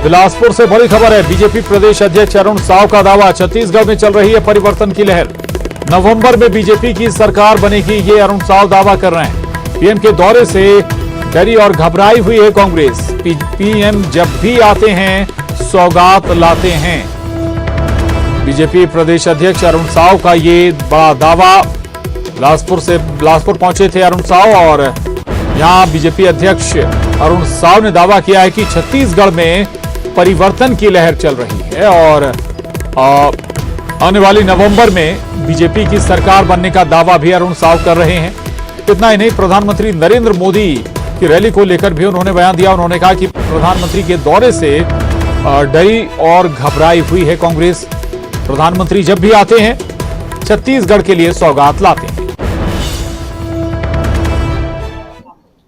बिलासपुर से बड़ी खबर है। बीजेपी प्रदेश अध्यक्ष अरुण साव का दावा, छत्तीसगढ़ में चल रही है परिवर्तन की लहर। नवंबर में बीजेपी की सरकार बनेगी, ये अरुण साव दावा कर रहे हैं। पीएम के दौरे से डरी और घबराई हुई है कांग्रेस। पीएम जब भी आते हैं सौगात लाते हैं। बीजेपी प्रदेश अध्यक्ष अरुण साव का ये बड़ा दावा। बिलासपुर पहुंचे थे अरुण साव और यहां बीजेपी अध्यक्ष अरुण साव ने दावा किया है कि छत्तीसगढ़ में परिवर्तन की लहर चल रही है और आने वाली नवंबर में बीजेपी की सरकार बनने का दावा भी अरुण साव कर रहे हैं। इतना ही नहीं, प्रधानमंत्री नरेंद्र मोदी की रैली को लेकर भी उन्होंने बयान दिया। उन्होंने कहा कि प्रधानमंत्री के दौरे से डरी और घबराई हुई है कांग्रेस। प्रधानमंत्री जब भी आते हैं छत्तीसगढ़ के लिए सौगात लाते हैं।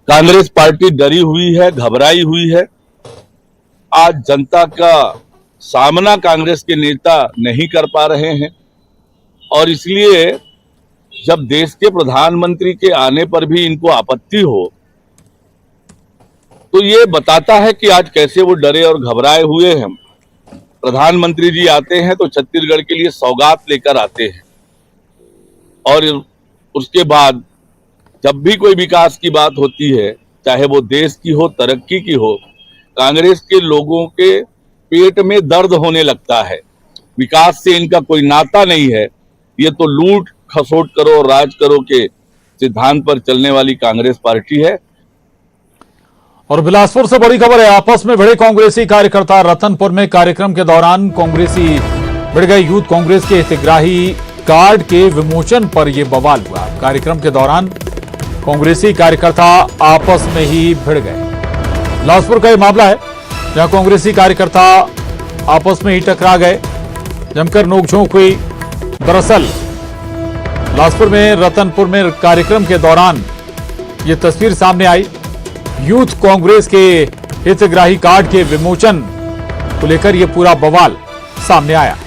कांग्रेस पार्टी डरी हुई है, घबराई हुई है। आज जनता का सामना कांग्रेस के नेता नहीं कर पा रहे हैं और इसलिए जब देश के प्रधानमंत्री के आने पर भी इनको आपत्ति हो तो ये बताता है कि आज कैसे वो डरे और घबराए हुए हैं। प्रधानमंत्री जी आते हैं तो छत्तीसगढ़ के लिए सौगात लेकर आते हैं और उसके बाद जब भी कोई विकास की बात होती है, चाहे वो देश की हो, तरक्की की हो, कांग्रेस के लोगों के पेट में दर्द होने लगता है। विकास से इनका कोई नाता नहीं है। ये तो लूट खसोट करो, राज करो के सिद्धांत पर चलने वाली कांग्रेस पार्टी है। और बिलासपुर से बड़ी खबर है। आपस में भिड़े कांग्रेसी कार्यकर्ता। रतनपुर में कार्यक्रम के दौरान कांग्रेसी भिड़ गए। यूथ कांग्रेस के हितग्राही कार्ड के विमोचन पर यह बवाल हुआ। कार्यक्रम के दौरान कांग्रेसी कार्यकर्ता आपस में ही भिड़ गए। बिलासपुर का यह मामला है जहां कांग्रेसी कार्यकर्ता आपस में ही टकरा गए, जमकर नोकझोंक हुई। दरअसल बिलासपुर में रतनपुर में कार्यक्रम के दौरान यह तस्वीर सामने आई। यूथ कांग्रेस के हितग्राही कार्ड के विमोचन को लेकर यह पूरा बवाल सामने आया है।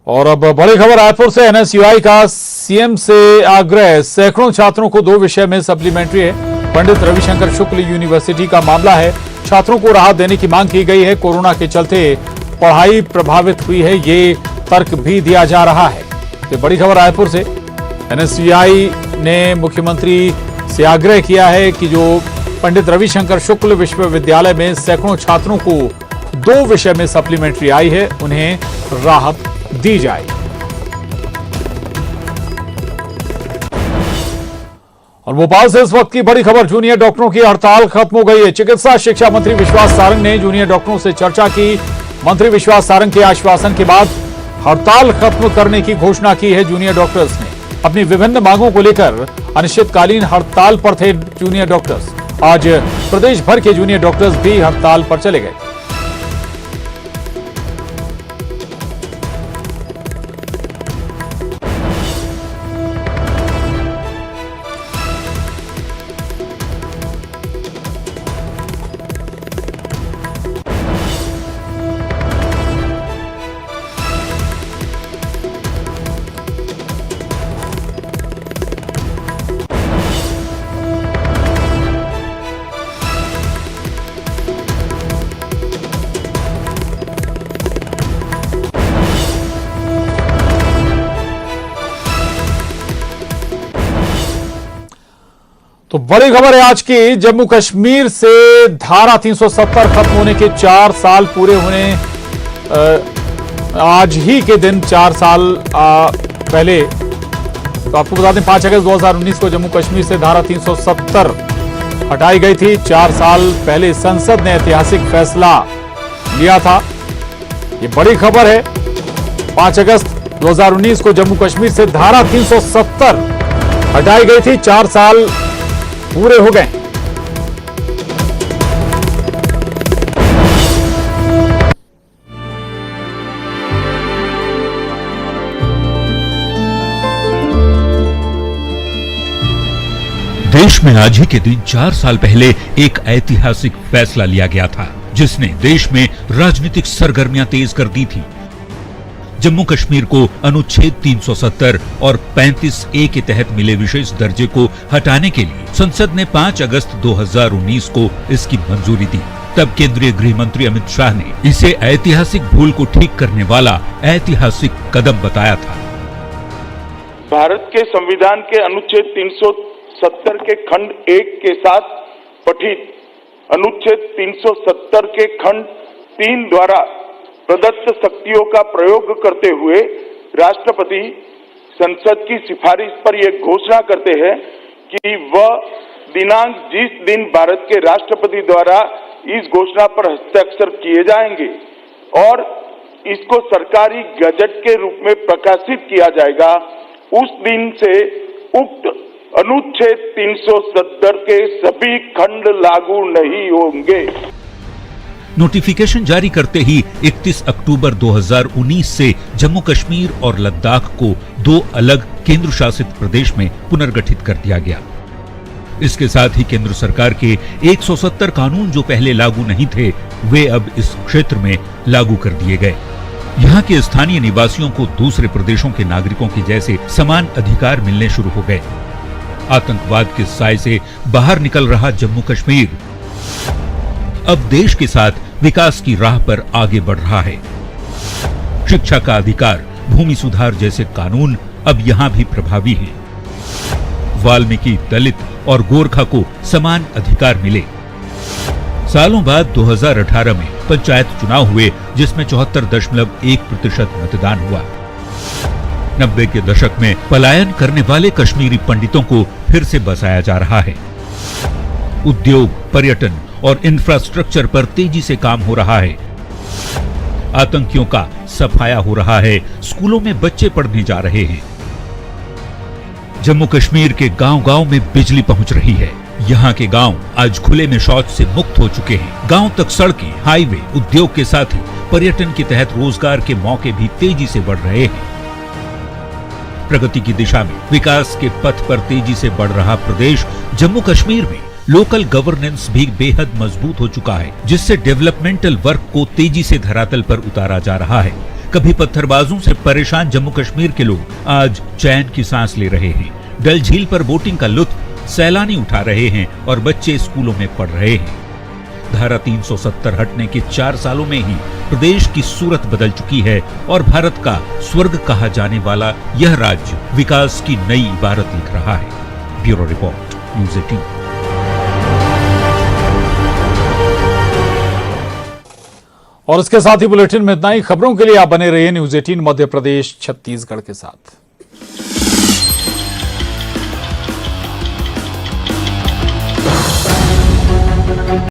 और अब बड़ी खबर रायपुर से। एनएसयूआई का सीएम से आग्रह। सैकड़ों छात्रों को 2 विषय में सप्लीमेंट्री है। पंडित रविशंकर शुक्ल यूनिवर्सिटी का मामला है। छात्रों को राहत देने की मांग की गई है। कोरोना के चलते पढ़ाई प्रभावित हुई है, ये तर्क भी दिया जा रहा है। तो बड़ी खबर रायपुर से। एनएसयूआई ने मुख्यमंत्री से आग्रह किया है कि जो पंडित रविशंकर शुक्ल विश्वविद्यालय में सैकड़ों छात्रों को 2 विषय में सप्लीमेंट्री आई है, उन्हें राहत दी जाए। और भोपाल से इस वक्त की बड़ी खबर। जूनियर डॉक्टरों की हड़ताल खत्म हो गई है। चिकित्सा शिक्षा मंत्री विश्वास सारंग ने जूनियर डॉक्टरों से चर्चा की। मंत्री विश्वास सारंग के आश्वासन के बाद हड़ताल खत्म करने की घोषणा की है। जूनियर डॉक्टर्स ने अपनी विभिन्न मांगों को लेकर अनिश्चितकालीन हड़ताल पर थे जूनियर डॉक्टर्स। आज प्रदेश भर के जूनियर डॉक्टर्स भी हड़ताल पर चले गए। तो बड़ी खबर है आज की। जम्मू कश्मीर से धारा 370 खत्म होने के 4 साल पूरे होने आज ही के दिन 4 साल पहले, तो आपको बता दें 5 अगस्त 2019 को जम्मू कश्मीर से धारा 370 हटाई गई थी। 4 साल पहले संसद ने ऐतिहासिक फैसला लिया था। ये बड़ी खबर है। 5 अगस्त 2019 को जम्मू कश्मीर से धारा 370 हटाई गई थी। 4 साल पूरे हो गए। देश में आज ही के दिन 4 साल पहले एक ऐतिहासिक फैसला लिया गया था, जिसने देश में राजनीतिक सरगर्मियां तेज कर दी थी। जम्मू कश्मीर को अनुच्छेद 370 और 35A के तहत मिले विशेष दर्जे को हटाने के लिए संसद ने 5 अगस्त 2019 को इसकी मंजूरी दी। तब केंद्रीय गृह मंत्री अमित शाह ने इसे ऐतिहासिक भूल को ठीक करने वाला ऐतिहासिक कदम बताया था। भारत के संविधान के अनुच्छेद 370 के खंड 1 के साथ पठित अनुच्छेद 370 के खंड 3 द्वारा प्रदत्त शक्तियों का प्रयोग करते हुए राष्ट्रपति संसद की सिफारिश पर यह घोषणा करते हैं कि वह दिनांक जिस दिन भारत के राष्ट्रपति द्वारा इस घोषणा पर हस्ताक्षर किए जाएंगे और इसको सरकारी गजट के रूप में प्रकाशित किया जाएगा, उस दिन से उक्त अनुच्छेद 370 के सभी खंड लागू नहीं होंगे। नोटिफिकेशन जारी करते ही 31 अक्टूबर 2019 से जम्मू कश्मीर और लद्दाख को 2 अलग केंद्र शासित प्रदेश में पुनर्गठित कर दिया गया। इसके साथ ही केंद्र सरकार के 170 कानून जो पहले लागू नहीं थे, वे अब इस क्षेत्र में लागू कर दिए गए। यहाँ के स्थानीय निवासियों को दूसरे प्रदेशों के नागरिकों के जैसे समान अधिकार मिलने शुरू हो गए। आतंकवाद के साए से बाहर निकल रहा जम्मू कश्मीर अब देश के साथ विकास की राह पर आगे बढ़ रहा है। शिक्षा का अधिकार, भूमि सुधार जैसे कानून अब यहाँ भी प्रभावी हैं। वाल्मीकि, दलित और गोरखा को समान अधिकार मिले। सालों बाद 2018 में पंचायत चुनाव हुए, जिसमें 74.1% मतदान हुआ। 90 के दशक में पलायन करने वाले कश्मीरी पंडितों को फिर से बसाया जा रहा है। उद्योग, पर्यटन और इंफ्रास्ट्रक्चर पर तेजी से काम हो रहा है। आतंकियों का सफाया हो रहा है। स्कूलों में बच्चे पढ़ने जा रहे हैं। जम्मू कश्मीर के गांव-गांव में बिजली पहुंच रही है। यहाँ के गांव आज खुले में शौच से मुक्त हो चुके हैं। गांव तक सड़कें, हाईवे, उद्योग के साथ ही पर्यटन के तहत रोजगार के मौके भी तेजी से बढ़ रहे हैं। प्रगति की दिशा में विकास के पथ पर तेजी से बढ़ रहा प्रदेश जम्मू कश्मीर में लोकल गवर्नेंस भी बेहद मजबूत हो चुका है, जिससे डेवलपमेंटल वर्क को तेजी से धरातल पर उतारा जा रहा है। कभी पत्थरबाजों से परेशान जम्मू कश्मीर के लोग आज चैन की सांस ले रहे हैं। डल झील पर बोटिंग का लुत्फ सैलानी उठा रहे हैं और बच्चे स्कूलों में पढ़ रहे हैं। धारा 370 हटने के 4 सालों में ही प्रदेश की सूरत बदल चुकी है और भारत का स्वर्ग कहा जाने वाला यह राज्य विकास की नई इबारत लिख रहा है। Bureau report, news 18। और इसके साथ ही बुलेटिन में इतना ही। खबरों के लिए आप बने रहिए न्यूज़ 18 मध्य प्रदेश छत्तीसगढ़ के साथ।